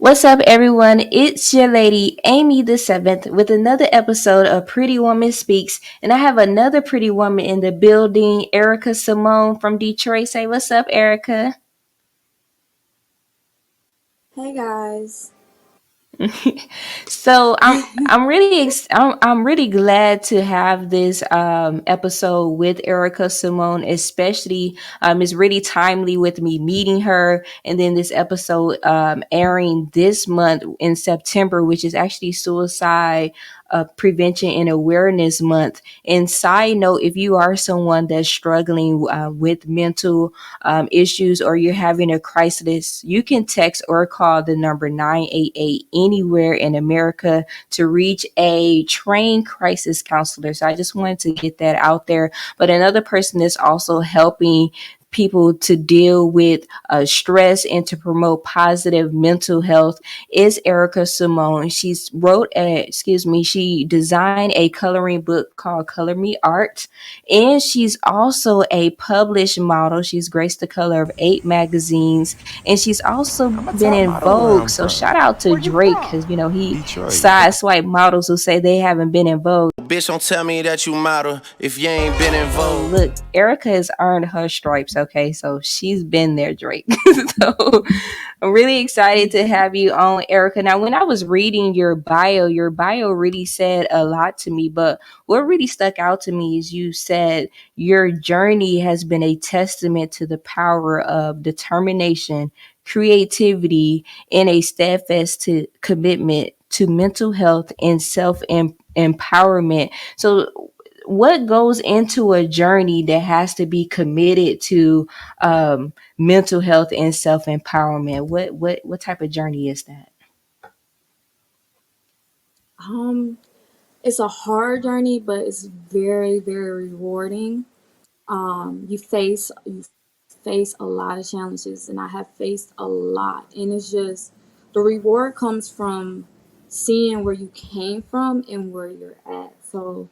What's up, everyone? It's your lady, Amy the Seventh, with another episode of Pretty Woman Speaks. And I have another pretty woman in the building, Erika Simone from Detroit. Say, what's up, Erika? Hey guys. So I'm really glad to have this episode with Erica Simone, especially it's really timely with me meeting her, and then this episode airing this month in September, which is actually Suicide Prevention and Awareness Month. And side note, if you are someone that's struggling with mental issues or you're having a crisis, you can text or call the number 988 anywhere in America to reach a trained crisis counselor. So I just wanted to get that out there. But another person that's also helping people to deal with stress and to promote positive mental health is Erika Simone. She designed a coloring book called Color Me Art, and she's also a published model. She's graced the cover of 8 magazines, and she's also I'm a been top in model where Vogue. I'm So from. shout out to Where you Drake from? because he Detroit. sideswipe models who say they haven't been in Vogue. Bitch, don't tell me that you model if you ain't been in So Vogue. look, Erica has earned her stripes. Okay, so she's been there, Drake. So I'm really excited to have you on, Erica. Now, when I was reading your bio really said a lot to me. But what really stuck out to me is you said your journey has been a testament to the power of determination, creativity, and a steadfast commitment to mental health and self empowerment. So what goes into a journey that has to be committed to mental health and self empowerment? What type of journey is that? Um, it's a hard journey, but it's very, very rewarding. You face a lot of challenges, and I have faced a lot, and it's just the reward comes from seeing where you came from and where you're at. So,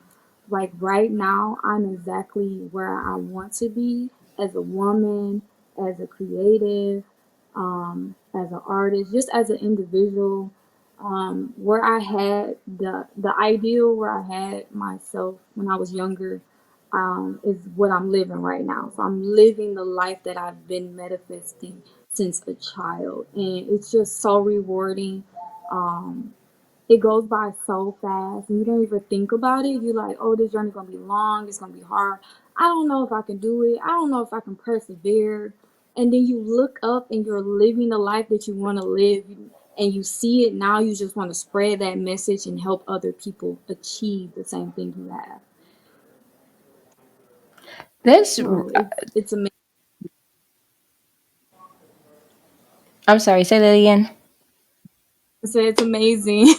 like right now, I'm exactly where I want to be as a woman, as a creative, as an artist, just as an individual. Where I had the ideal where I had myself when I was younger, is what I'm living right now. So I'm living the life that I've been manifesting since a child, and it's just so rewarding. Um, it goes by so fast, and you don't even think about it. You're like, oh, this journey's gonna be long. It's gonna be hard. I don't know if I can do it. I don't know if I can persevere. And then you look up and you're living the life that you want to live, and you see it now. You just want to spread that message and help other people achieve the same thing you have. That's So it's amazing. I'm sorry, say that again. So it's amazing.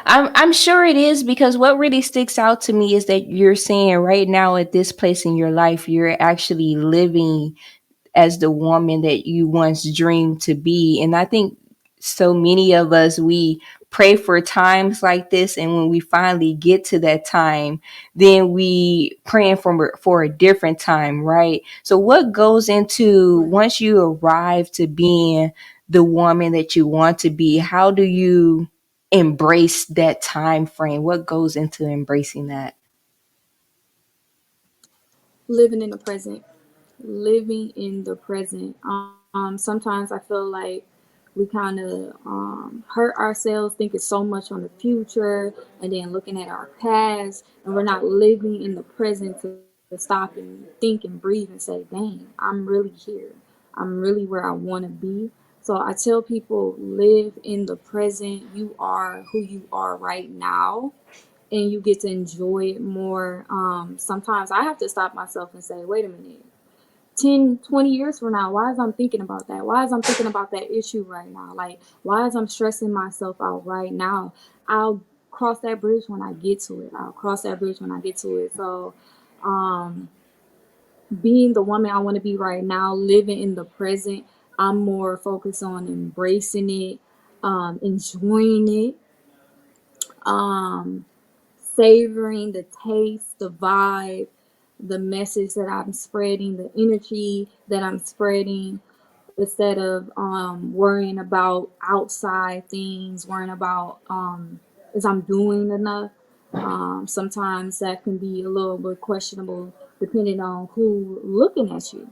I'm sure it is, because what really sticks out to me is that you're saying right now at this place in your life you're actually living as the woman that you once dreamed to be. And I think so many of us, we pray for times like this, and when we finally get to that time, then we praying for a different time, right? So what goes into, Right. once you arrive to being the woman that you want to be, how do you embrace that time frame? What goes into embracing that? Living in the present. Living in the present. Sometimes I feel like we kind of hurt ourselves thinking so much on the future and then looking at our past, and we're not living in the present to stop and think and breathe and say, dang, I'm really here. I'm really where I want to be. So I tell people, live in the present. You are who you are right now, and you get to enjoy it more. Sometimes I have to stop myself and say, wait a minute, 10, 20 years from now, why is I'm thinking about that? Why is I'm thinking about that issue right now? Like, why is I'm stressing myself out right now? I'll cross that bridge when I get to it. I'll cross that bridge when I get to it. So, um, being the woman I want to be right now, living in the present, I'm more focused on embracing it, enjoying it, um, savoring the taste, the vibe, the message that I'm spreading, the energy that I'm spreading, instead of worrying about outside things, worrying about is I'm doing enough. Sometimes that can be a little bit questionable depending on who looking at you.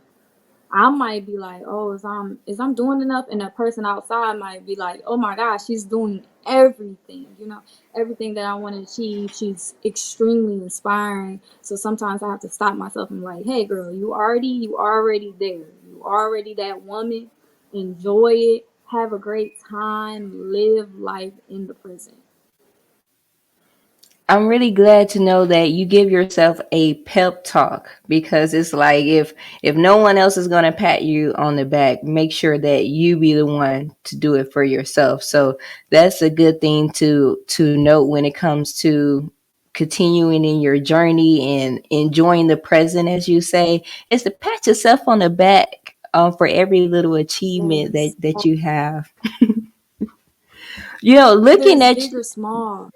I might be like, oh, is I'm doing enough, and a person outside might be like, oh my gosh, she's doing everything, everything that I want to achieve. She's extremely inspiring. So sometimes I have to stop myself and be like, hey, girl, you already there. You already that woman. Enjoy it. Have a great time. Live life in the present. I'm really glad to know that you give yourself a pep talk, because it's like if no one else is going to pat you on the back, make sure that you be the one to do it for yourself. So that's a good thing to note when it comes to continuing in your journey and enjoying the present, as you say, is to pat yourself on the back for every little achievement Yes. that you have. Whether Looking it's at big or small,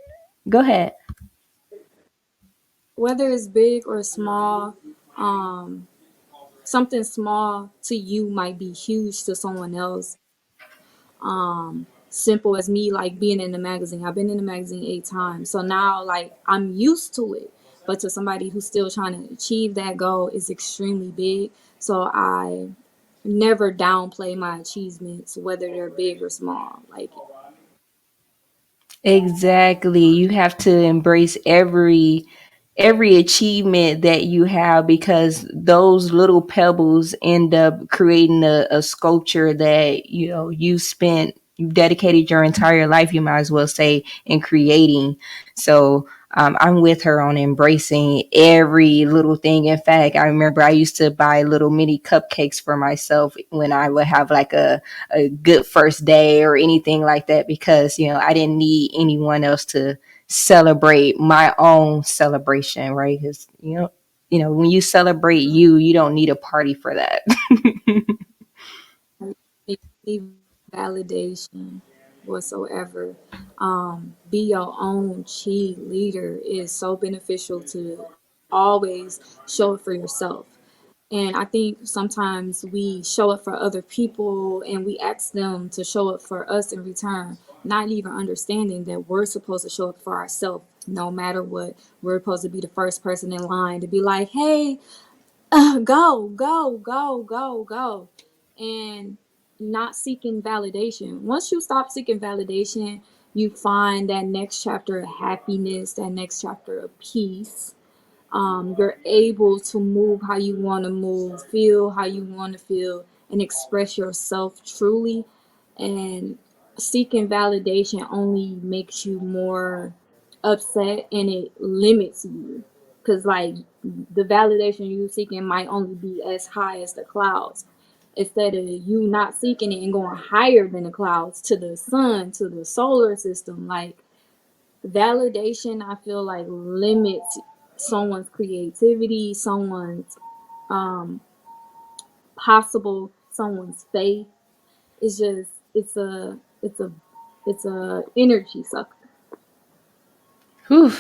go ahead. whether it's big or small, um, something small to you might be huge to someone else. Simple as me like being in the magazine. I've been in the magazine 8 times. So now like I'm used to it. But to somebody who's still trying to achieve that goal is extremely big. So I never downplay my achievements, whether they're big or small. Like Exactly. You have to embrace every achievement that you have, because those little pebbles end up creating a sculpture that you've dedicated your entire life, you might as well say, in creating. So I'm with her on embracing every little thing. In fact, I remember I used to buy little mini cupcakes for myself when I would have like a good first day or anything like that, because I didn't need anyone else to celebrate my own celebration, right? Because when you celebrate you don't need a party for that. you need validation whatsoever. Be your own cheerleader is so beneficial to always show it for yourself. And I think sometimes we show it for other people and we ask them to show it for us in return, not even understanding that we're supposed to show it for ourselves no matter what. We're supposed to be the first person in line to be like, hey, go, go, go, go, go. And not seeking validation. Once you stop seeking validation, you find that next chapter of happiness, that next chapter of peace. You're able to move how you want to move, feel how you want to feel, and express yourself truly. And seeking validation only makes you more upset and it limits you. Because, like, the validation you seeking might only be as high as the clouds. Instead of you not seeking it and going higher than the clouds to the sun, to the solar system, like, validation I feel like limits someone's creativity, someone's um someone's faith. It's just it's a energy sucker. Whew.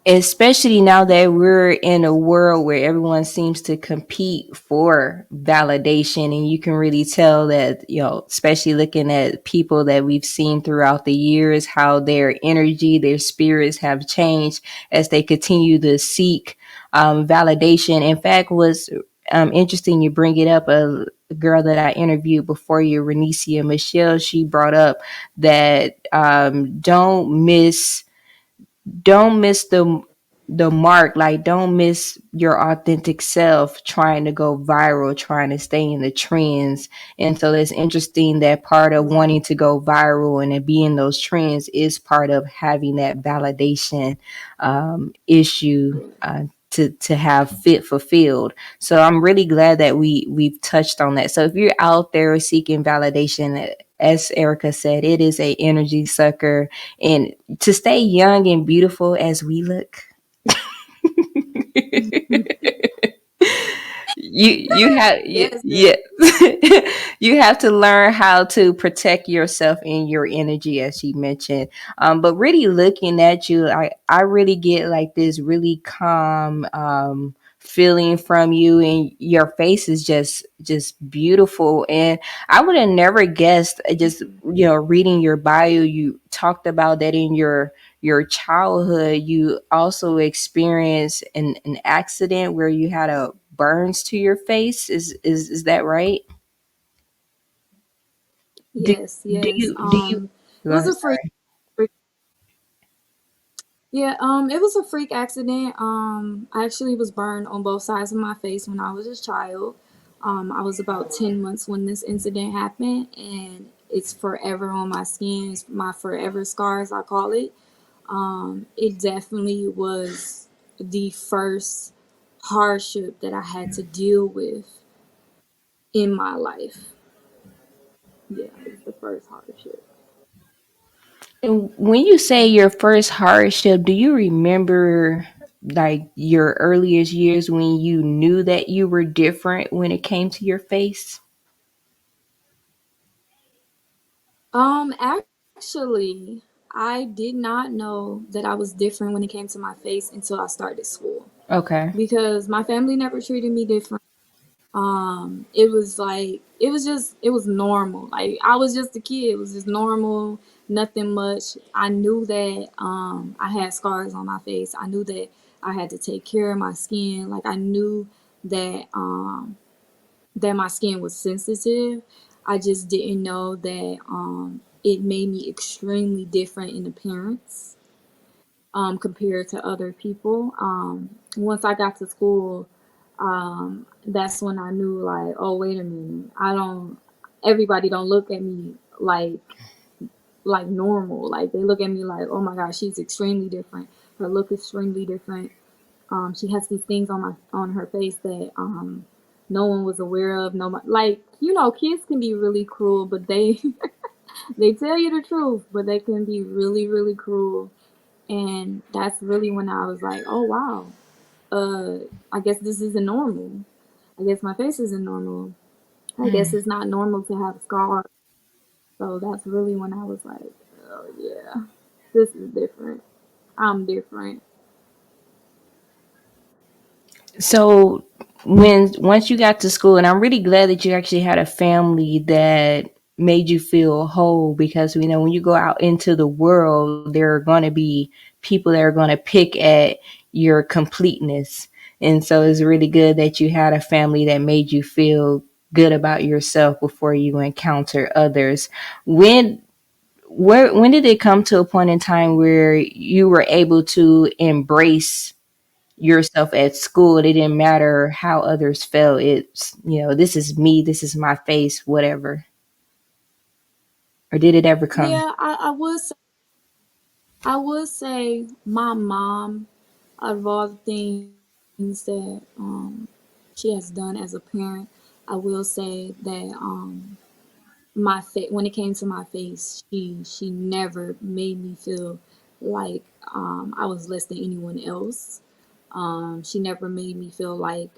Especially now that we're in a world where everyone seems to compete for validation, and you can really tell that, especially looking at people that we've seen throughout the years, how their energy, their spirits have changed as they continue to seek validation. In fact, was interesting you bring it up. A girl that I interviewed before you, Renicia Michelle, she brought up that don't miss the mark, like don't miss your authentic self trying to go viral, trying to stay in the trends. And so it's interesting that part of wanting to go viral and to be in those trends is part of having that validation issue, to have fit fulfilled. So I'm really glad that we've touched on that. So if you're out there seeking validation, as Erica said, it is a energy sucker. And to stay young and beautiful as we look, you have Yes, yeah, girl. you have to learn how to protect yourself and your energy, as she mentioned. But really looking at you, I really get like this really calm, feeling from you, and your face is just beautiful. And I would have never guessed, just reading your bio, you talked about that in your childhood you also experienced an accident where you had a burns to your face. Is that right? do, Yes, do yes. you do you It go was ahead, a freak. sorry. Yeah, it was a freak accident. I actually was burned on both sides of my face when I was a child. I was about 10 months when this incident happened, and it's forever on my skin. It's my forever scars, I call it. It definitely was the first hardship that I had to deal with in my life. Yeah, it was the first hardship. And when you say your first hardship, do you remember like your earliest years when you knew that you were different when it came to your face? Actually, I did not know that I was different when it came to my face until I started school Okay. because my family never treated me different. It was like it was normal. Like I was just a kid. It was just normal, nothing much. I knew that I had scars on my face. I knew that I had to take care of my skin. Like I knew that that my skin was sensitive. I just didn't know that it made me extremely different in appearance compared to other people. Once I got to school, that's when I knew like, oh wait a minute, I don't. Everybody don't look at me like normal. Like they look at me like, oh my gosh, she's extremely different. Her look is extremely different. She has these things on her face that no one was aware of. Nobody, like kids can be really cruel, but they they tell you the truth, but they can be really cruel. And that's really when I was like, oh wow, uh, I guess this isn't normal. I guess my face isn't normal. I guess it's not normal to have scars. So that's really when I was like, oh yeah, this is different. I'm different. So when once you got to school, and I'm really glad that you actually had a family that made you feel whole, because when you go out into the world, there are going to be people that are going to pick at your completeness. And so it's really good that you had a family that made you feel good about yourself before you encounter others. When when did it come to a point in time where you were able to embrace yourself at school? It didn't matter how others felt. It's, this is me, this is my face, whatever. Or did it ever come? Yeah, I would say my mom, out of all the things that she has done as a parent, I will say that when it came to my face, she never made me feel like I was less than anyone else. She never made me feel like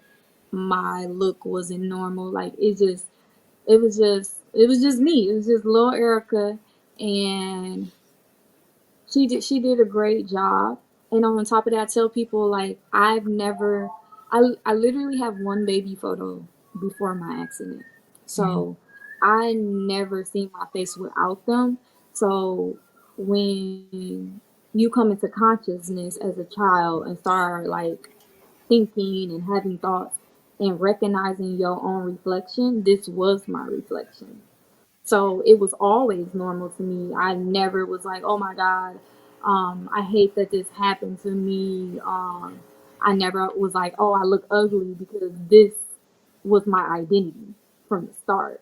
my look wasn't normal. Like it was just me. It was just little Erica, and she did a great job. And on top of that, I tell people like I literally have one baby photo before my accident. So I never seen my face without them. So when you come into consciousness as a child and start like thinking and having thoughts and recognizing your own reflection, this was my reflection. So it was always normal to me. I never was like, oh my God, I hate that this happened to me. I never was like, oh, I look ugly, because this was my identity from the start.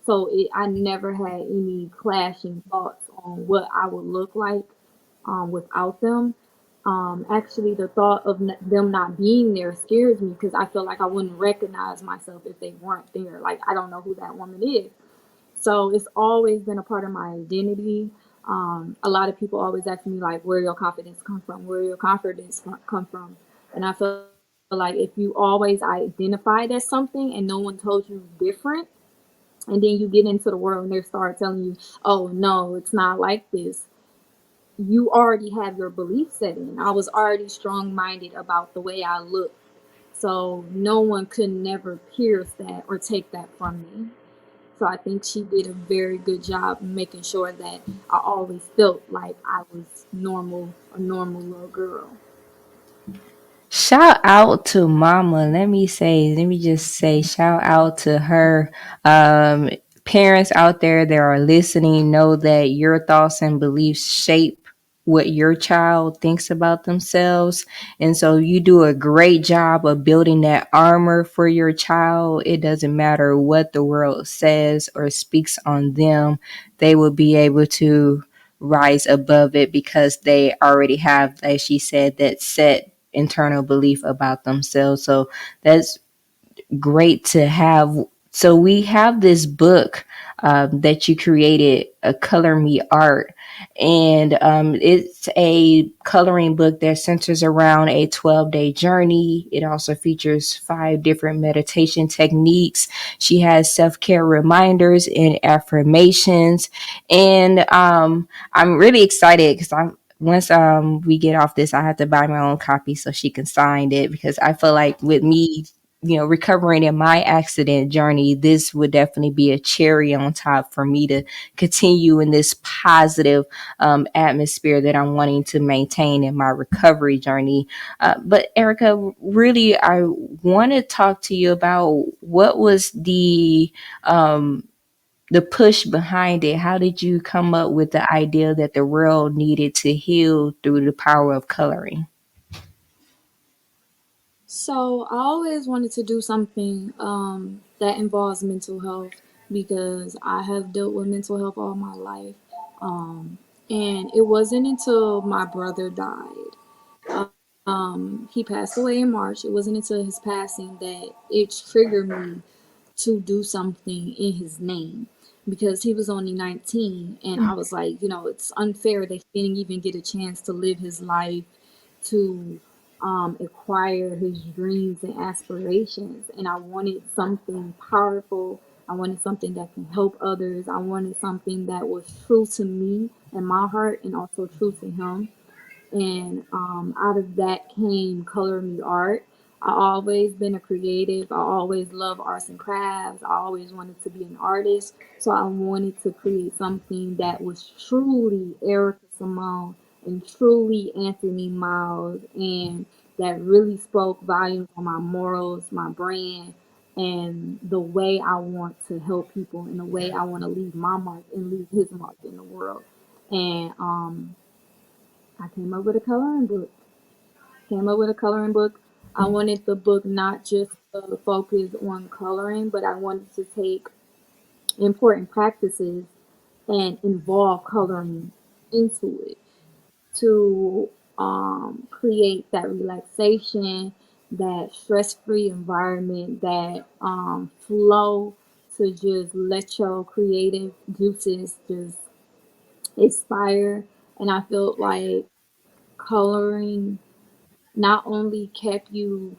So I never had any clashing thoughts on what I would look like without them. Actually, the thought of them not being there scares me because I feel like I wouldn't recognize myself if they weren't there. Like, I don't know who that woman is. So it's always been a part of my identity. A lot of people always ask me like, where your confidence come from? Where your confidence come from? And I feel like if you always identified as something and no one told you different, and then you get into the world and they start telling you, oh no, it's not like this, you already have your belief set in. I was already strong minded about the way I look. So no one could never pierce that or take that from me. So I think she did a very good job making sure that I always felt like I was normal, a normal little girl. Shout out to mama. Let me just say, shout out to her. Um, Parents out there that are listening, know that your thoughts and beliefs shape what your child thinks about themselves. And so you do a great job of building that armor for your child. It doesn't matter what the world says or speaks on them, they will be able to rise above it because they already have, as she said, that set internal belief about themselves. So that's great to have. So we have this book that you created, a Color Me Art, and it's a coloring book that centers around a 12-day journey. It also features 5 different meditation techniques. She has self-care reminders and affirmations, and I'm really excited because I'm once we get off this, I have to buy my own copy so she can sign it, because I feel like with me, recovering in my accident journey, this would definitely be a cherry on top for me to continue in this positive atmosphere that I'm wanting to maintain in my recovery journey. But Erika, really, I want to talk to you about what was the push behind it. How did you come up with the idea that the world needed to heal through the power of coloring? So I always wanted to do something that involves mental health because I have dealt with mental health all my life. And it wasn't until my brother died. He passed away in March. It wasn't until his passing that it triggered me to do something in his name because he was only 19. And I was like, it's unfair that he didn't even get a chance to live his life, to acquire his dreams and aspirations. And I wanted something powerful. I wanted something that can help others. I wanted something that was true to me and my heart and also true to him. And out of that came Color Me Art. I always been a creative. I always love arts and crafts. I always wanted to be an artist. So I wanted to create something that was truly Erika Simone and truly Anthony Miles, and that really spoke volumes on my morals, my brand, and the way I want to help people and the way I want to leave my mark and leave his mark in the world. And I came up with a coloring book. Came up with a coloring book. I wanted the book not just to focus on coloring, but I wanted to take important practices and involve coloring into it to create that relaxation, that stress-free environment, that flow to just let your creative juices just expire. And I felt like coloring not only kept you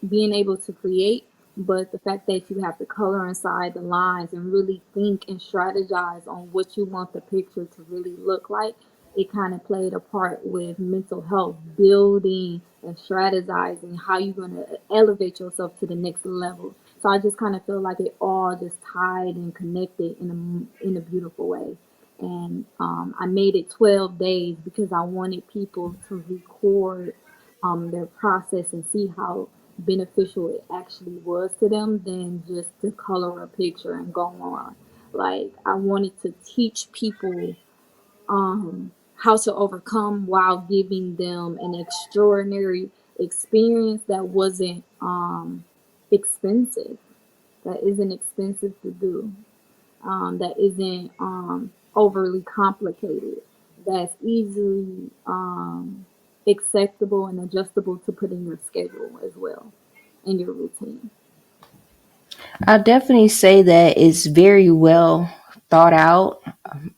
being able to create, but the fact that you have to color inside the lines and really think and strategize on what you want the picture to really look like, it kind of played a part with mental health, building and strategizing how you're going to elevate yourself to the next level. So I just kind of feel like it all just tied and connected in a beautiful way. And I made it 12 days because I wanted people to record their process and see how beneficial it actually was to them than just to color a picture and go on. Like I wanted to teach people how to overcome while giving them an extraordinary experience that wasn't expensive, that isn't expensive to do, that isn't overly complicated, that's easily acceptable and adjustable to put in your schedule as well, in your routine. I'll definitely say that it's very well thought out.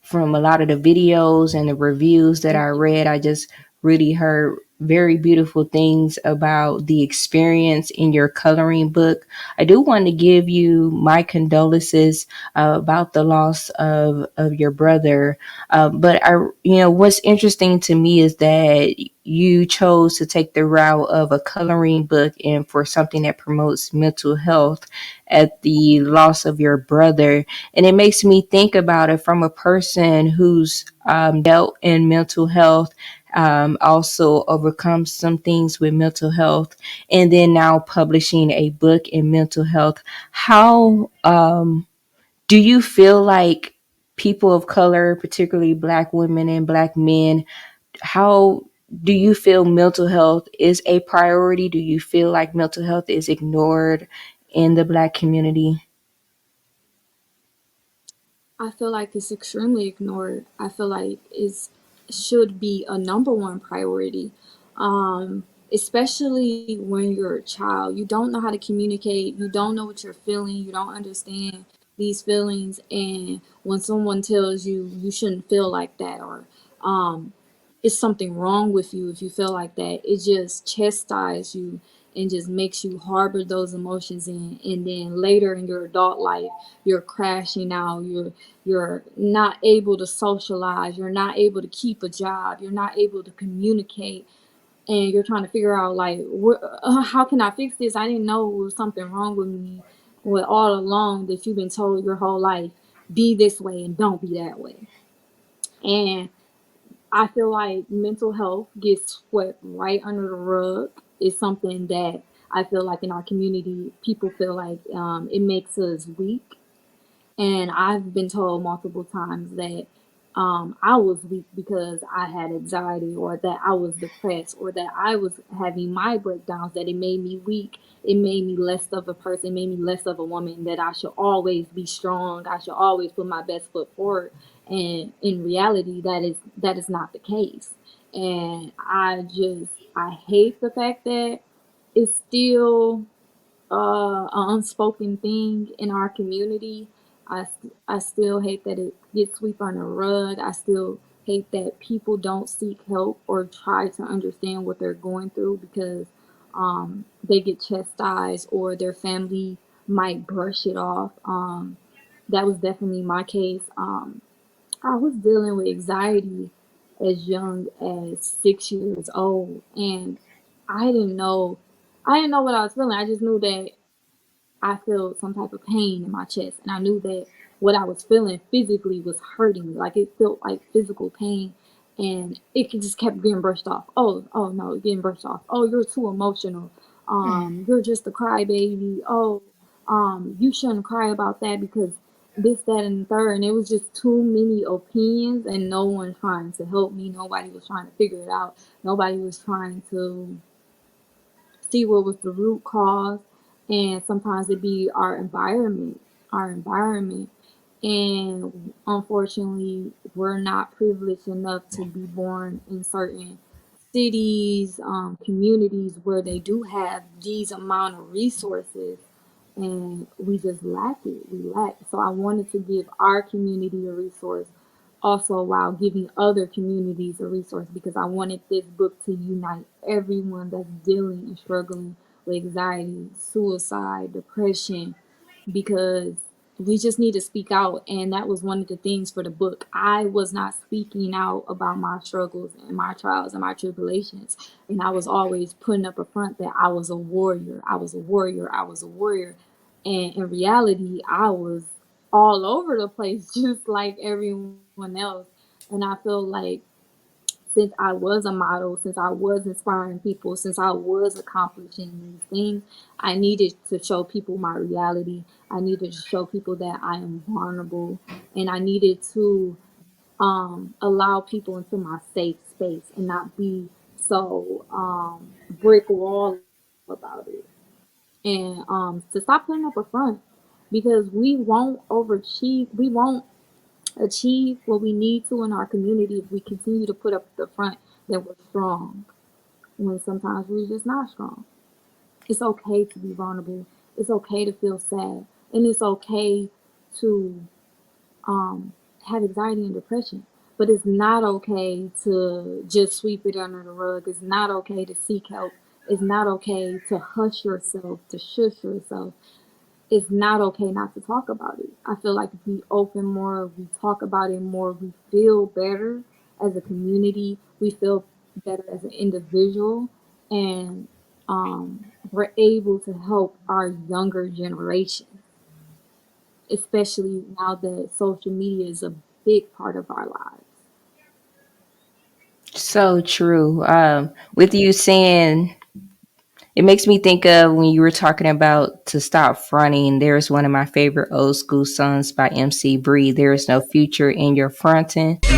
From a lot of the videos and the reviews that I Thank you. read, I just really heard very beautiful things about the experience in your coloring book. I do want to give you my condolences about the loss of your brother. But what's interesting to me is that you chose to take the route of a coloring book and for something that promotes mental health at the loss of your brother. And it makes me think about it from a person who's dealt in mental health, also overcome some things with mental health, and then now publishing a book in mental health. How do you feel like people of color, particularly Black women and Black men, how do you feel mental health is a priority? Do you feel like mental health is ignored in the Black community? I feel like it's extremely ignored. I feel like it should be a number one priority, especially when you're a child. You don't know how to communicate. You don't know what you're feeling. You don't understand these feelings. And when someone tells you you shouldn't feel like that, or um, it's something wrong with you if you feel like that, it just chastises you and just makes you harbor those emotions in. And then later in your adult life, you're crashing out. You're not able to socialize. You're not able to keep a job. You're not able to communicate, and you're trying to figure out like, how can I fix this? I didn't know there was something wrong with me. Well, all along that you've been told your whole life, be this way and don't be that way. And I feel like mental health gets swept right under the rug. It's something that I feel like in our community, people feel like it makes us weak. And I've been told multiple times that I was weak because I had anxiety, or that I was depressed, or that I was having my breakdowns, that it made me weak. It made me less of a person, it made me less of a woman, that I should always be strong. I should always put my best foot forward. And in reality, that is not the case. And I hate the fact that it's still an unspoken thing in our community. I still hate that it gets swept under the rug. I still hate that people don't seek help or try to understand what they're going through because they get chastised or their family might brush it off. That was definitely my case. I was dealing with anxiety as young as 6 years old, and I didn't know I didn't know what I was feeling. I just knew that I felt some type of pain in my chest, and I knew that what I was feeling physically was hurting me. Like it felt like physical pain, and just kept getting brushed off. Oh no, getting brushed off. Oh, you're too emotional. You're just a crybaby. Oh, you shouldn't cry about that because this, that, and the third. And it was just too many opinions, and no one trying to help me. Nobody was trying to figure it out. Nobody was trying to see what was the root cause. And sometimes it be our environment. And unfortunately, we're not privileged enough to be born in certain cities, communities where they do have these amount of resources, and we just lack it. We lack. So I wanted to give our community a resource, also while giving other communities a resource, because I wanted this book to unite everyone that's dealing and struggling with anxiety, suicide, depression, because we just need to speak out. And that was one of the things for the book. I was not speaking out about my struggles and my trials and my tribulations, and I was always putting up a front that I was a warrior. I was a warrior. I was a warrior. And in reality, I was all over the place just like everyone else. And I feel like since I was a model, since I was inspiring people, since I was accomplishing these things, I needed to show people my reality. I needed to show people that I am vulnerable, and I needed to allow people into my safe space and not be so brick wall about it. And to stop putting up a front, because we won't overachieve, we won't achieve what we need to in our community if we continue to put up the front that we're strong when sometimes we're just not strong. It's okay to be vulnerable. It's okay to feel sad, and it's okay to um, have anxiety and depression. but it's not okay to just sweep it under the rug. It's not okay to seek help. It's not okay to hush yourself, to shush yourself. It's not okay not to talk about it. I feel like if we open more, we talk about it more, we feel better as a community, we feel better as an individual, and we're able to help our younger generation, especially now that social media is a big part of our lives. So true. With you saying, it makes me think of when you were talking about to stop fronting. There's one of my favorite old school songs by MC Bree. There is no future in your fronting. There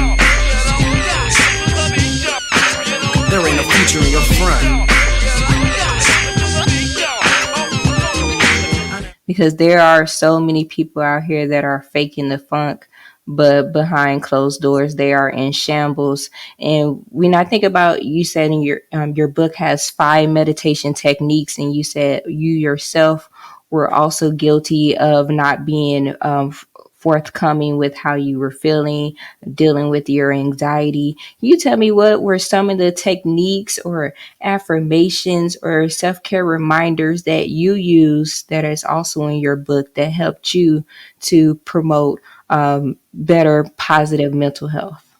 ain't no future in your front. Because there are so many people out here that are faking the funk, but behind closed doors they are in shambles. And when I think about, you said in your book has 5 meditation techniques, and you said you yourself were also guilty of not being forthcoming with how you were feeling, dealing with your anxiety. Can you tell me what were some of the techniques or affirmations or self-care reminders that you use that is also in your book that helped you to promote better positive mental health?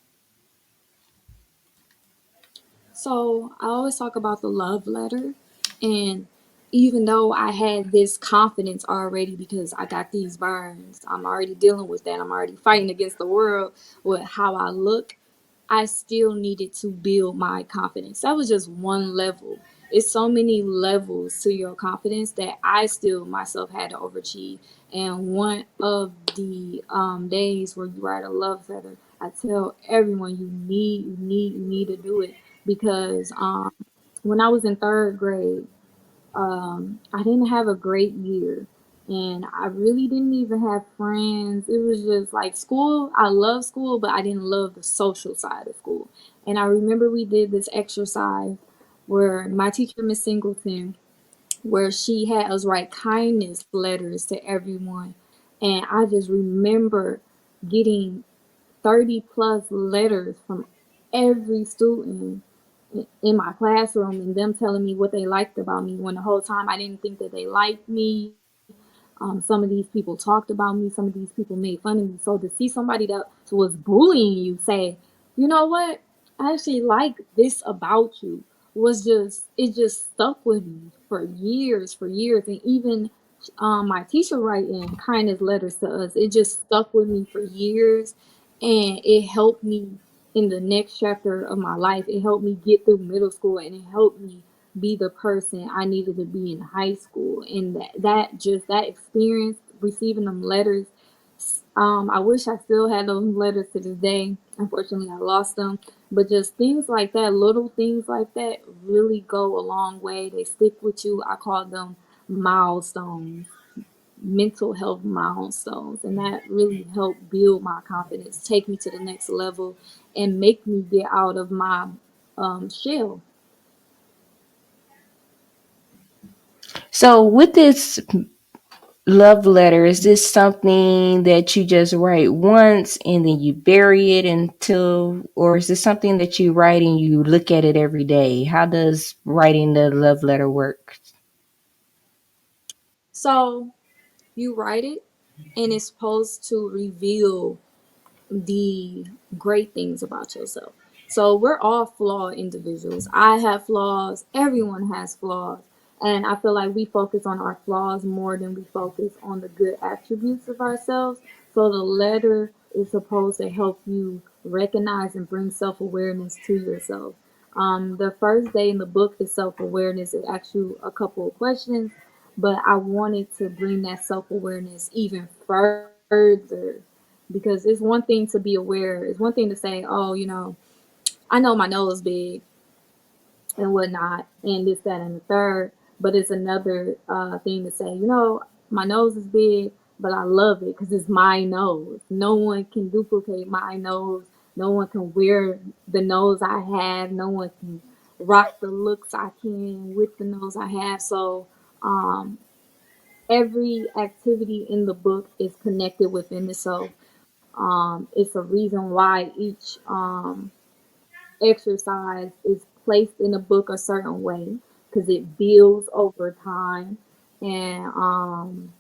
So I always talk about the love letter. And even though I had this confidence already because I got these burns, I'm already dealing with that. I'm already fighting against the world with how I look. I still needed to build my confidence. That was just one level. It's so many levels to your confidence that I still myself had to overachieve. And one of the days where you write a love letter, I tell everyone you need to do it because when I was in third grade, I didn't have a great year. And I really didn't even have friends. It was just like school. I love school, but I didn't love the social side of school. And I remember we did this exercise where my teacher, Miss Singleton, where she had us write kindness letters to everyone. And I just remember getting 30 plus letters from every student in my classroom and them telling me what they liked about me when the whole time I didn't think that they liked me. Some of these people talked about me. Some of these people made fun of me. So to see somebody that was bullying you say, you know what, I actually like this about you, was just, it just stuck with me for years, for years. And even my teacher writing kindness letters to us, it just stuck with me for years, and it helped me in the next chapter of my life. It helped me get through middle school, and it helped me be the person I needed to be in high school. And that experience, receiving them letters, I wish I still had those letters to this day. Unfortunately, I lost them. But just things like that, little things like that, really go a long way. They stick with you. I call them milestones, mental health milestones. And that really helped build my confidence, take me to the next level, and make me get out of my shell. So with this love letter, is this something that you just write once and then you bury it until, or is this something that you write and you look at it every day? How does writing the love letter work? So you write it, and it's supposed to reveal the great things about yourself. So we're all flawed individuals. I have flaws. Everyone has flaws. And I feel like we focus on our flaws more than we focus on the good attributes of ourselves. So the letter is supposed to help you recognize and bring self awareness to yourself. The first day in the book is self awareness. It asks you a couple of questions, but I wanted to bring that self awareness even further, because it's one thing to be aware. It's one thing to say, oh, I know my nose is big and whatnot, and this, that, and the third. But it's another thing to say, my nose is big, but I love it because it's my nose. No one can duplicate my nose. No one can wear the nose I have. No one can rock the looks I can with the nose I have. So every activity in the book is connected within itself. It's a reason why each exercise is placed in a book a certain way because it builds over time. And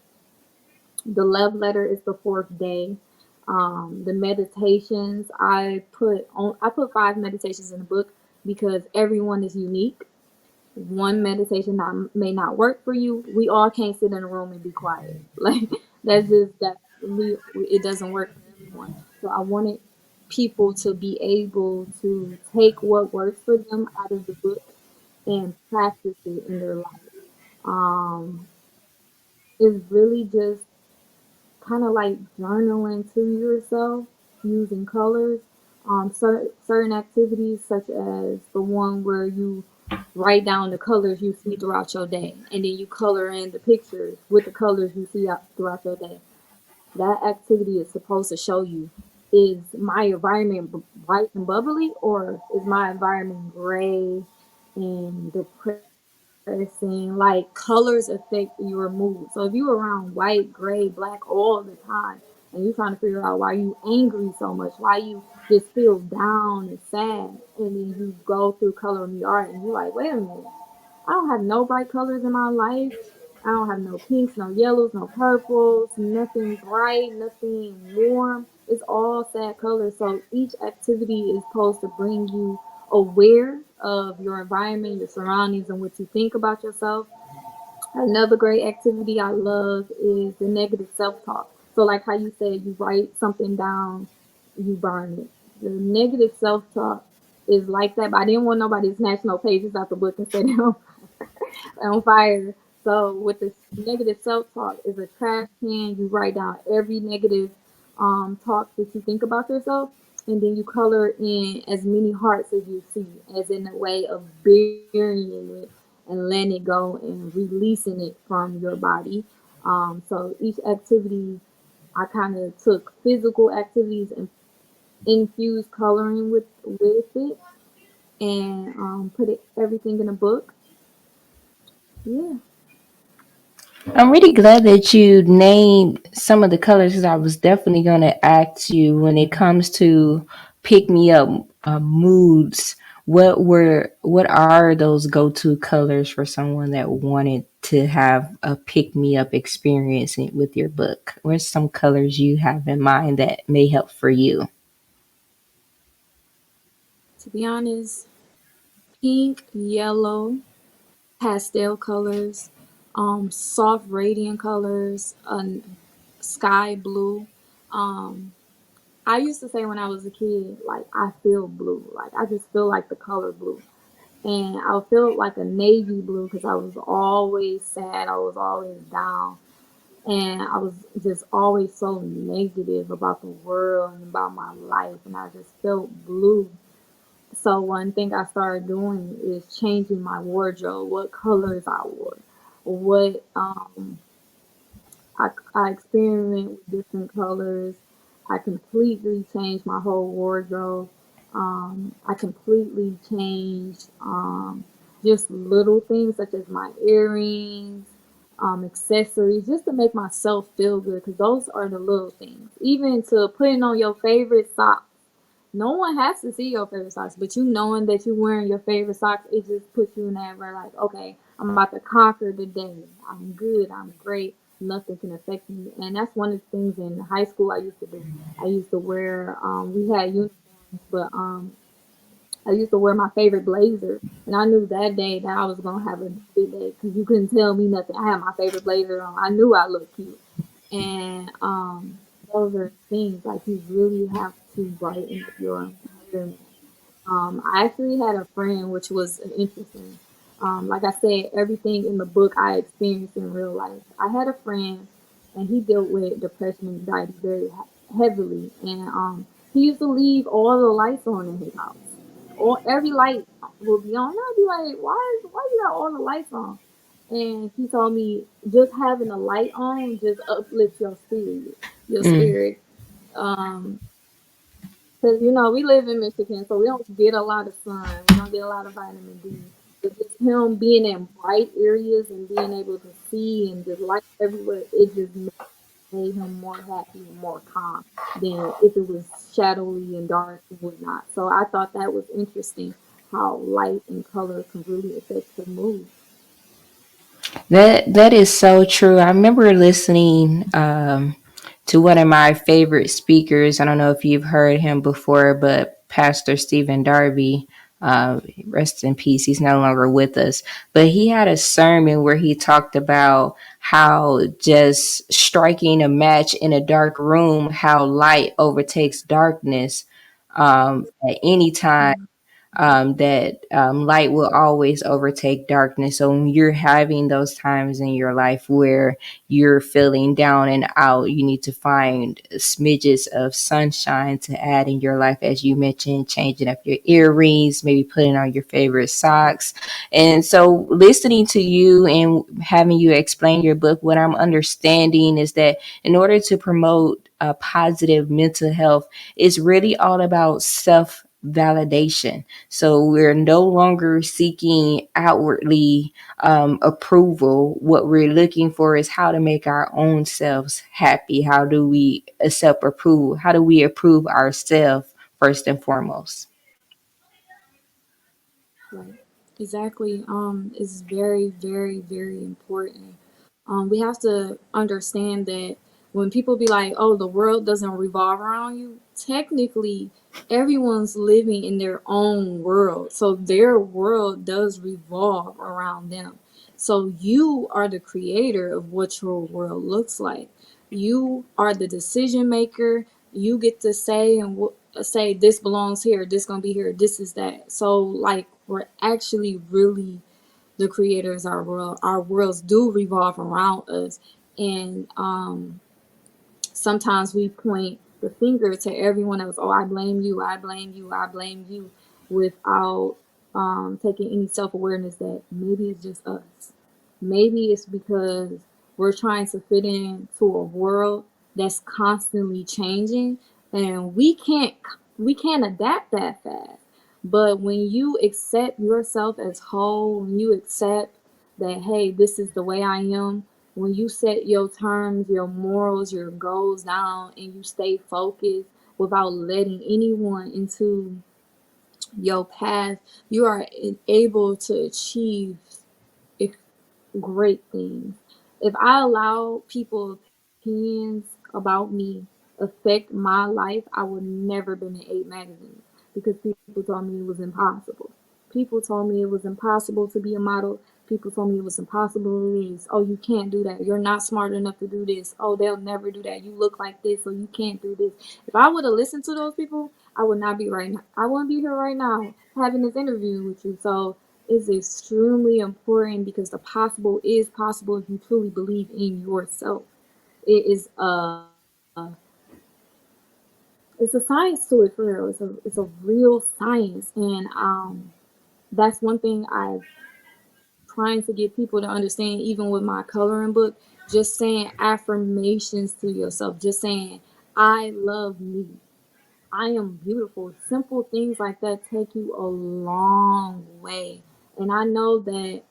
the love letter is the fourth day. The meditations I put five meditations in the book because everyone is unique. One meditation that may not work for you. We all can't sit in a room and be quiet. Like that we it doesn't work for everyone. So I wanted people to be able to take what works for them out of the book and practice it in their life. Um, it's really just kind of like journaling to yourself using colors. Certain activities, such as the one where you write down the colors you see throughout your day, and then you color in the pictures with the colors you see throughout your day. That activity is supposed to show you, is my environment bright and bubbly, or is my environment gray and depressing? Like colors affect your mood. So if you're around white, gray, black all the time, and you're trying to figure out why you angry so much, why you just feel down and sad, and then you go through coloring the art and you're like, wait a minute, I don't have no bright colors in my life. I don't have no pinks, no yellows, no purples, nothing bright, nothing warm. It's all sad colors. So each activity is supposed to bring you aware of your environment, your surroundings, and what you think about yourself. Another great activity I love is the negative self talk. So, like how you said, you write something down, you burn it. The negative self talk is like that, but I didn't want nobody to snatch no pages out the book and set it on fire. So with the negative self-talk is a trash can. You write down every negative talk that you think about yourself, and then you color in as many hearts as you see, as in a way of burying it and letting it go and releasing it from your body. So each activity, I kind of took physical activities and infused coloring with it, and put it everything in a book. Yeah. I'm really glad that you named some of the colors because I was definitely going to ask you when it comes to pick me up moods. What are those go to colors for someone that wanted to have a pick me up experience with your book? Where's some colors you have in mind that may help for you? To be honest, pink, yellow, pastel colors, soft radiant colors, sky blue. Um, I used to say when I was a kid, like I feel blue, like I just feel like the color blue, and I feel like a navy blue because I was always sad, I was always down, and I was just always so negative about the world and about my life, and I just felt blue. So one thing I started doing is changing my wardrobe, what colors I wore, what I experiment with different colors. I completely changed my whole wardrobe. I completely changed just little things such as my earrings, accessories, just to make myself feel good. Because those are the little things. Even to putting on your favorite socks, no one has to see your favorite socks, but you knowing that you're wearing your favorite socks, it just puts you in that where like, okay, I'm about to conquer the day. I'm good. I'm great. Nothing can affect me. And that's one of the things in high school I used to do. I used to wear, we had uniforms, but I used to wear my favorite blazer. And I knew that day that I was going to have a good day because you couldn't tell me nothing. I had my favorite blazer on. I knew I looked cute. And those are things like you really have to brighten up your environment. I actually had a friend, which was interesting. Like I said, everything in the book I experienced in real life. I had a friend, and he dealt with depression and anxiety very heavily, and he used to leave all the lights on in his house. All every light will be on. And I'd be like, why you got all the lights on? And he told me just having a light on just uplifts your spirit, your Mm. spirit. Um, because we live in Michigan, so we don't get a lot of sun. We don't get a lot of vitamin D. But just him being in bright areas and being able to see and just light everywhere, it just made him more happy and more calm than if it was shadowy and dark and whatnot. So I thought that was interesting how light and color can really affect the mood. That is so true. I remember listening to one of my favorite speakers. I don't know if you've heard him before, but Pastor Stephen Darby, rest in peace. He's no longer with us, but he had a sermon where he talked about how just striking a match in a dark room, how light overtakes darkness at any time, Mhm. that light will always overtake darkness. So when you're having those times in your life where you're feeling down and out, you need to find smidges of sunshine to add in your life, as you mentioned, changing up your earrings, maybe putting on your favorite socks. And so listening to you and having you explain your book, what I'm understanding is that in order to promote a positive mental health, it's really all about self validation. So we're no longer seeking outwardly approval. What we're looking for is how to make our own selves happy. How do we accept approval? How do we approve ourselves first and foremost? Right. Exactly. It's very, very, very important. We have to understand that when people be like, "Oh, the world doesn't revolve around you," technically, everyone's living in their own world, so their world does revolve around them. So you are the creator of what your world looks like. You are the decision maker. You get to say say this belongs here, this gonna be here, this is that. So like we're actually really the creators of our world. Our worlds do revolve around us, and sometimes we point the finger to everyone else. Oh, I blame you, I blame you, I blame you, without taking any self awareness that maybe it's just us. Maybe it's because we're trying to fit into a world that's constantly changing, and we can't adapt that fast. But when you accept yourself as whole, when you accept that, hey, this is the way I am, when you set your terms, your morals, your goals down, and you stay focused without letting anyone into your path, you are able to achieve great things. If I allow people's opinions about me affect my life, I would never been in 8 magazines because people told me it was impossible. People told me it was impossible to be a model. People told me it was impossible to do this. Oh, you can't do that. You're not smart enough to do this. Oh, they'll never do that. You look like this, so you can't do this. If I would have listened to those people, I would not be right now. I wouldn't be here right now having this interview with you. So is extremely important because the possible is possible if you truly believe in yourself. It is it's a science to it for real. It's a real science, and that's one thing I trying to get people to understand. Even with my coloring book, just saying affirmations to yourself, just saying I love me, I am beautiful. Simple things like that take you a long way. And I know that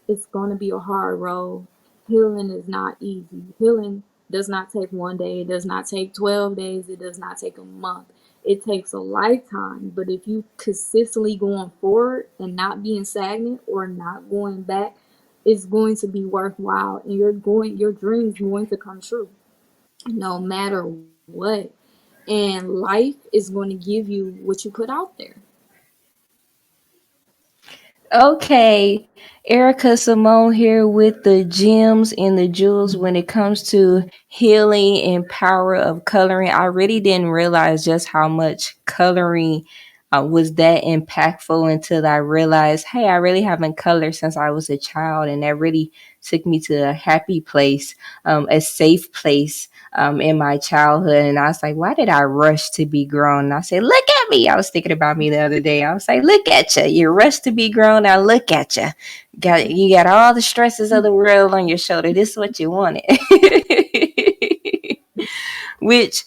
it's going to be a hard road. Healing is not easy. Healing does not take 1 day, it does not take 12 days, it does not take a month. It takes a lifetime. But if you consistently going forward and not being stagnant or not going back, it's going to be worthwhile and your dreams going to come true no matter what. And life is going to give you what you put out there. Okay, Erica Simone here with the gems and the jewels when it comes to healing and power of coloring. I really didn't realize just how much coloring was that impactful until I realized, hey, I really haven't colored since I was a child, and that really took me to a happy place, a safe place in my childhood. And I was like, why did I rush to be grown? And I said, look at me. I was thinking about me the other day. I was like, look at you. You rushed to be grown. Now look at you. You got all the stresses of the world on your shoulder. This is what you wanted. which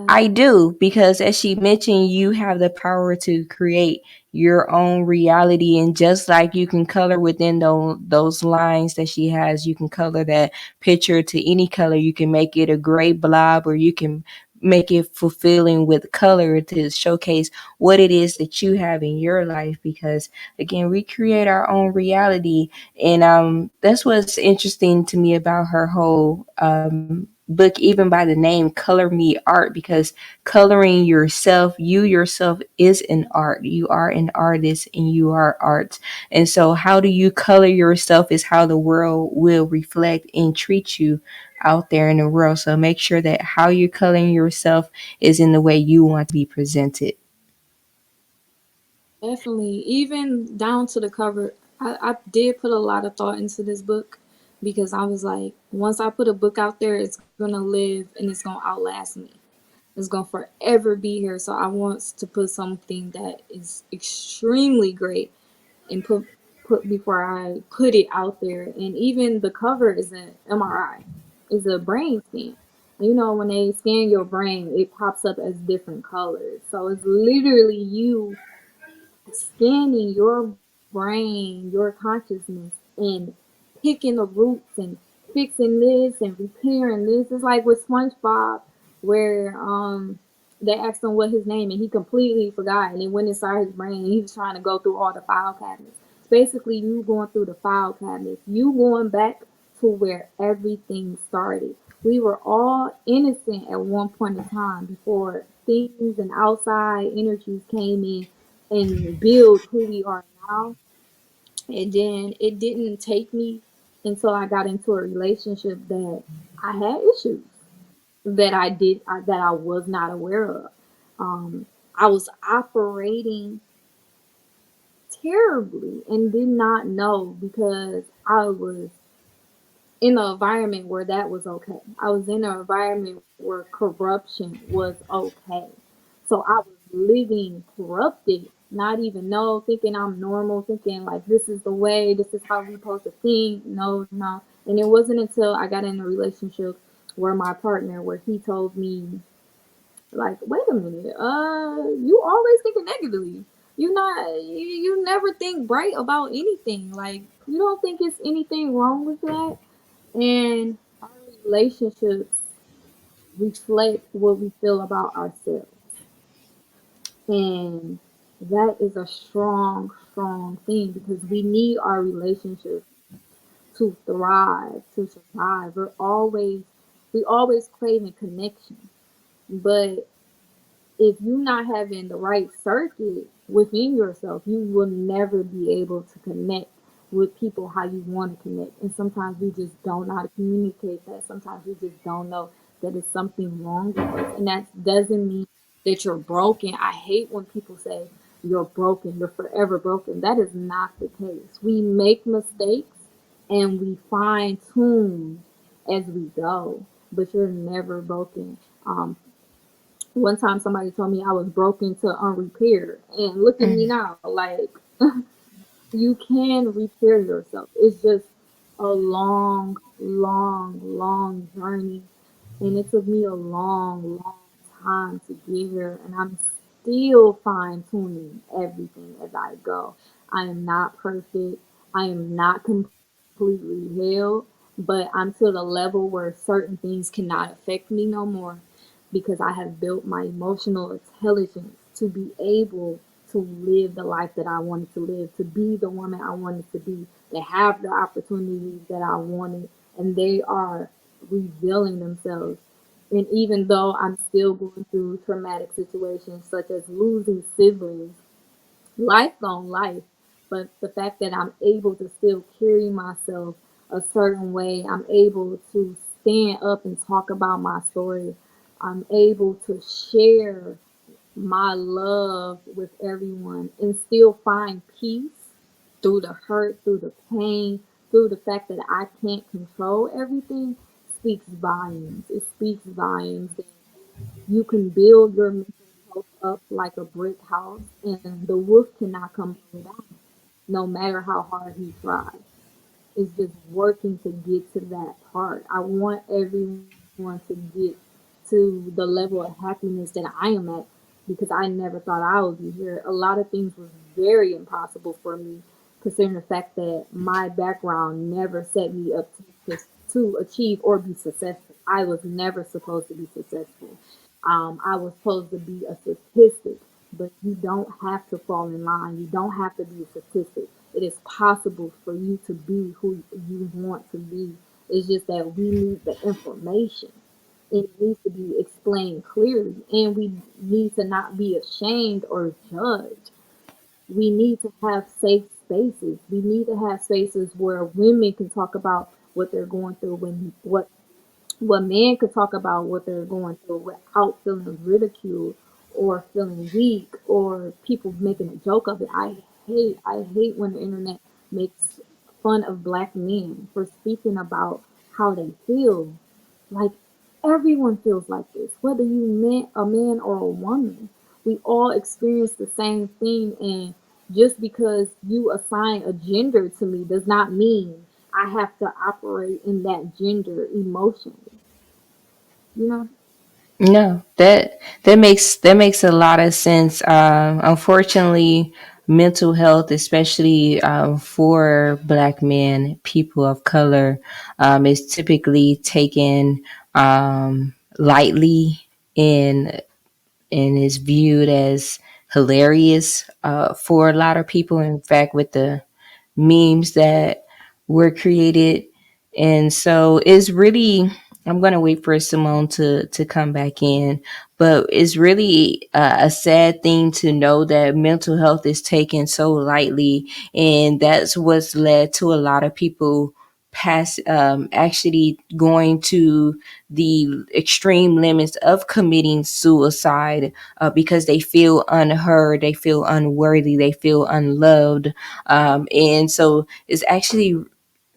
I do, because as she mentioned, you have the power to create your own reality. And just like you can color within those lines that she has, you can color that picture to any color. You can make it a gray blob, or you can make it fulfilling with color to showcase what it is that you have in your life. Because again, we create our own reality. And that's what's interesting to me about her whole book, even by the name Color Me Art, because coloring yourself, you yourself is an art. You are an artist and you are art. And so how do you color yourself is how the world will reflect and treat you out there in the world. So make sure that how you're coloring yourself is in the way you want to be presented. Definitely, even down to the cover. I did put a lot of thought into this book because I was like, once I put a book out there, it's gonna live and it's gonna outlast me. It's gonna forever be here. So I want to put something that is extremely great and put before I put it out there. And even the cover is an MRI, is a brain scan. You know, when they scan your brain, it pops up as different colors. So it's literally you scanning your brain, your consciousness, and picking the roots and fixing this and repairing this. It's like with SpongeBob, where they asked him what his name and he completely forgot, and it went inside his brain and he was trying to go through all the file cabinets. It's basically you going through the file cabinets, you going back to where everything started. We were all innocent at one point in time before things and outside energies came in and build who we are now. And then it didn't take me until I got into a relationship that I had issues that I was not aware of. Um, I was operating terribly and did not know because I was in an environment where that was okay. I was in an environment where corruption was okay. So I was living corrupted, not even know, thinking I'm normal, thinking like this is the way, this is how we supposed to think. No, no. And it wasn't until I got in a relationship where my partner, where he told me, like, wait a minute, you always thinking negatively. You never think bright about anything. Like, you don't think it's anything wrong with that. And our relationships reflect what we feel about ourselves. And that is a strong, strong thing because we need our relationships to thrive, to survive. We always craving connection. But if you're not having the right circuit within yourself, you will never be able to connect with people how you want to connect. And sometimes we just don't know how to communicate that. Sometimes we just don't know that it's something wrong with us. And that doesn't mean that you're broken. I hate when people say you're broken, you're forever broken. That is not the case. We make mistakes and we fine tune as we go, but you're never broken. One time somebody told me I was broken to unrepaired. And look at me now, like you can repair yourself. It's just a long, long, long journey. And it took me a long, long time to get here. And I'm still fine tuning everything as I go. I am not perfect. I am not completely healed, but I'm to the level where certain things cannot affect me no more because I have built my emotional intelligence to be able to live the life that I wanted to live, to be the woman I wanted to be, to have the opportunities that I wanted, and they are revealing themselves. And even though I'm still going through traumatic situations such as losing siblings, life gone life, but the fact that I'm able to still carry myself a certain way, I'm able to stand up and talk about my story, I'm able to share my love with everyone and still find peace through the hurt, through the pain, through the fact that I can't control everything speaks volumes. It speaks volumes that you can build your mental health up like a brick house and the roof cannot come down no matter how hard he tries. It's just working to get to that part. I want everyone to get to the level of happiness that I am at, because I never thought I would be here. A lot of things was very impossible for me, considering the fact that my background never set me up to achieve or be successful. I was never supposed to be successful. I was supposed to be a statistic, but you don't have to fall in line. You don't have to be a statistic. It is possible for you to be who you want to be. It's just that we need the information. It needs to be explained clearly, and we need to not be ashamed or judged. We need to have safe spaces. We need to have spaces where women can talk about what they're going through, when what men could talk about what they're going through without feeling ridiculed or feeling weak or people making a joke of it. I hate when the internet makes fun of black men for speaking about how they feel. Like, everyone feels like this, whether you met a man or a woman. We all experience the same thing, and just because you assign a gender to me does not mean I have to operate in that gender emotionally. You know? No, that makes a lot of sense. Unfortunately, mental health, especially for Black men, people of color, is typically taken lightly and and is viewed as hilarious for a lot of people. In fact, with the memes that were created. And so it's really, I'm going to wait for Simone to come back in, but it's really a sad thing to know that mental health is taken so lightly. And that's what's led to a lot of people actually going to the extreme limits of committing suicide because they feel unheard, they feel unworthy, they feel unloved, and so it's actually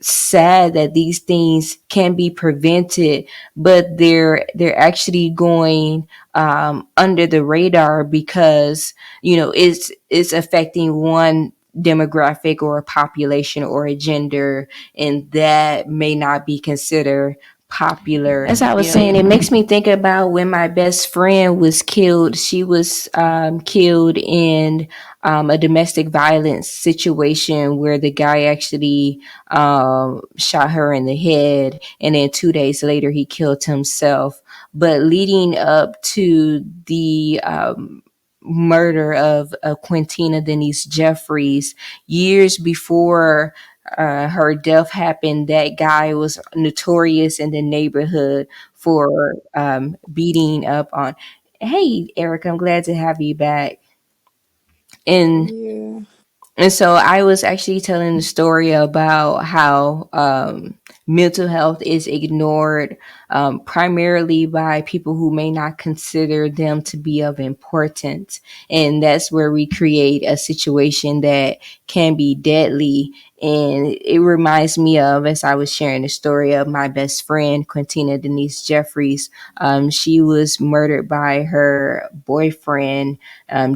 sad that these things can be prevented, but they're actually going under the radar because it's affecting one demographic or a population or a gender, and that may not be considered popular. As I was saying, it makes me think about when my best friend was killed. She was killed in a domestic violence situation where the guy actually shot her in the head, and then 2 days later he killed himself. But leading up to the murder of Quintina Denise Jeffries, years before her death happened, that guy was notorious in the neighborhood for beating up on. Hey, Erica, I'm glad to have you back. And Yeah. and so I was actually telling the story about how mental health is ignored primarily by people who may not consider them to be of importance. And that's where we create a situation that can be deadly. And it reminds me of, as I was sharing the story of my best friend, Quintina Denise Jeffries. She was murdered by her boyfriend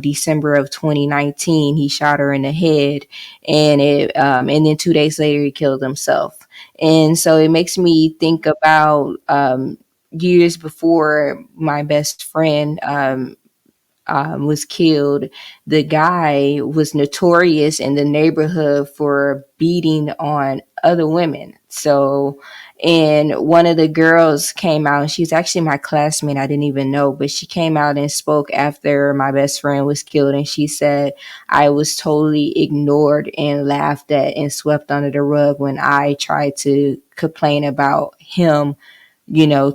December of 2019. He shot her in the head, and then 2 days later he killed himself. And so it makes me think about years before my best friend was killed. The guy was notorious in the neighborhood for beating on other women. So, and one of the girls came out, and she's actually my classmate. I didn't even know, but she came out and spoke after my best friend was killed. And she said, I was totally ignored and laughed at and swept under the rug when I tried to complain about him,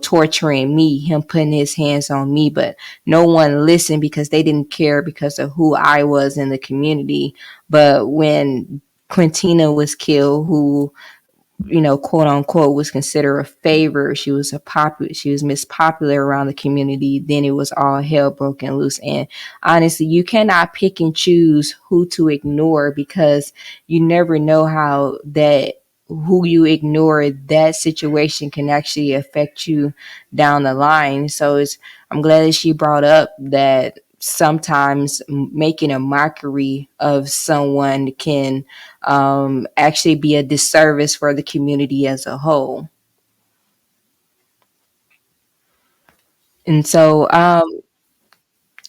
torturing me, him putting his hands on me, but no one listened because they didn't care because of who I was in the community. But when Quintina was killed, who quote unquote was considered a favor. She was Miss Popular around the community. Then it was all hell broken loose. And honestly, you cannot pick and choose who to ignore because you never know how that who you ignore, that situation can actually affect you down the line. So I'm glad that she brought up that sometimes making a mockery of someone can actually be a disservice for the community as a whole. And so,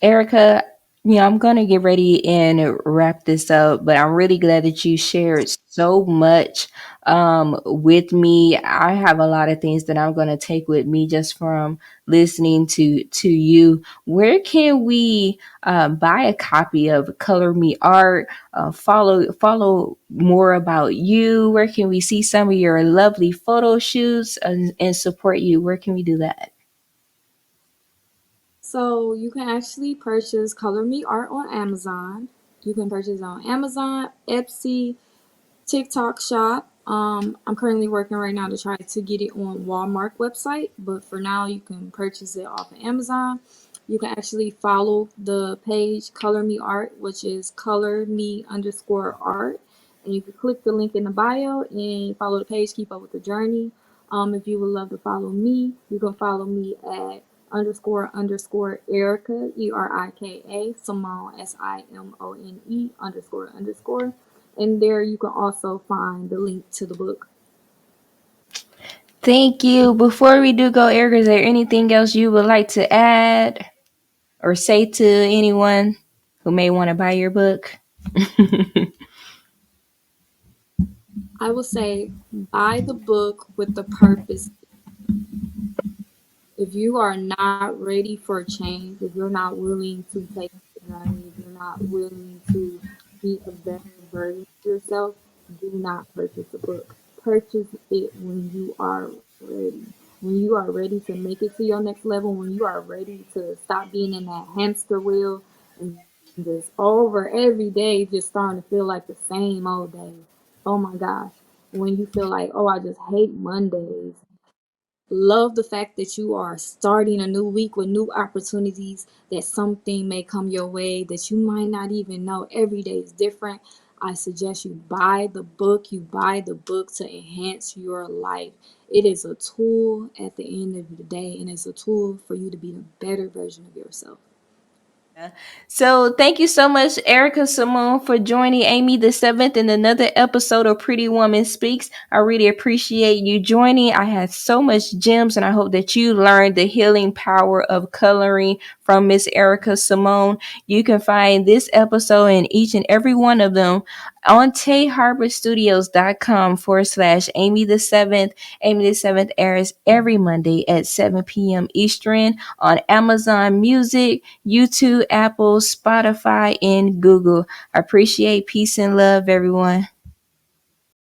Erica, I'm going to get ready and wrap this up, but I'm really glad that you shared so much with me. I have a lot of things that I'm going to take with me just from listening to you. Where can we buy a copy of Color Me Art? Follow more about you. Where can we see some of your lovely photo shoots and support you? Where can we do that? So you can actually purchase Color Me Art on Amazon. You can purchase it on Amazon, Etsy, TikTok shop. I'm currently working right now to try to get it on Walmart website, but for now you can purchase it off of Amazon. You can actually follow the page Color Me Art, which is color me underscore art, and you can click the link in the bio and follow the page. Keep up with the journey. If you would love to follow me, you can follow me at underscore Erika Erika Simone Simone underscore. And there you can also find the link to the book. Thank you. Before we do go, Eric, is there anything else you would like to add or say to anyone who may want to buy your book? I will say buy the book with the purpose. If you are not ready for change, if you're not willing to take the journey, if you're not willing to be a better version of yourself, do not purchase the book. Purchase it when you are ready. When you are ready to make it to your next level, when you are ready to stop being in that hamster wheel and just over every day, just starting to feel like the same old day. Oh my gosh. When you feel like, oh, I just hate Mondays. Love the fact that you are starting a new week with new opportunities, that something may come your way that you might not even know. Every day is different. I suggest you buy the book. You buy the book to enhance your life. It is a tool at the end of the day, and it's a tool for you to be a better version of yourself. So thank you so much, Erica Simone, for joining Amy the Seventh in another episode of Pretty Woman Speaks. I really appreciate you joining. I had so much gems, and I hope that you learned the healing power of coloring from Miss Erica Simone. You can find this episode and each and every one of them on TayHarborStudios.com/Amy the Seventh. Amy the Seventh airs every Monday at 7 p.m. Eastern on Amazon Music, YouTube, Apple, Spotify, and Google. I appreciate peace and love, everyone.